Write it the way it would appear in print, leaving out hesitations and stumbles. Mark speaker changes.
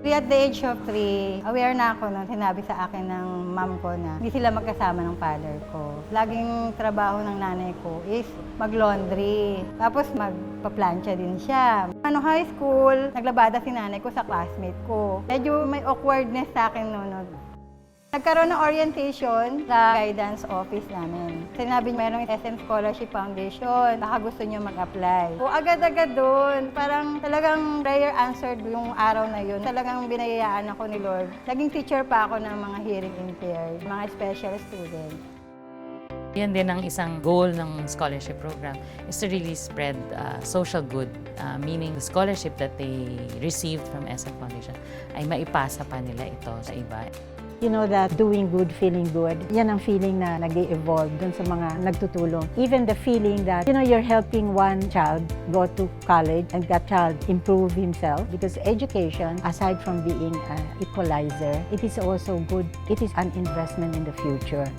Speaker 1: At the age of 3, aware na ako nung sinabi sa akin ng mom ko na hindi sila magkasama ng father ko. Laging trabaho ng nanay ko is mag-laundry. Tapos magpa-plancha din siya. High school, naglabada si nanay ko sa classmate ko. Medyo may awkwardness sa akin noon. Nagkaroon ng orientation sa guidance office namin. Sinabi niya mayroong SM Scholarship Foundation, baka gusto niyo mag-apply. O agad-agad doon, parang talagang prayer answered yung araw na yun. Talagang binayayaan ako ni Lord. Naging teacher pa ako ng mga hearing impaired, mga special students.
Speaker 2: Yan din ang isang goal ng scholarship program is to really spread social good, meaning the scholarship that they received from SM Foundation ay maipasa pa nila ito sa iba.
Speaker 3: You know that doing good, feeling good, yan ang feeling na nag-evolve dun sa mga nagtutulong. Even the feeling that, you're helping one child go to college and that child improve himself because education, aside from being an equalizer, it is also good, it is an investment in the future.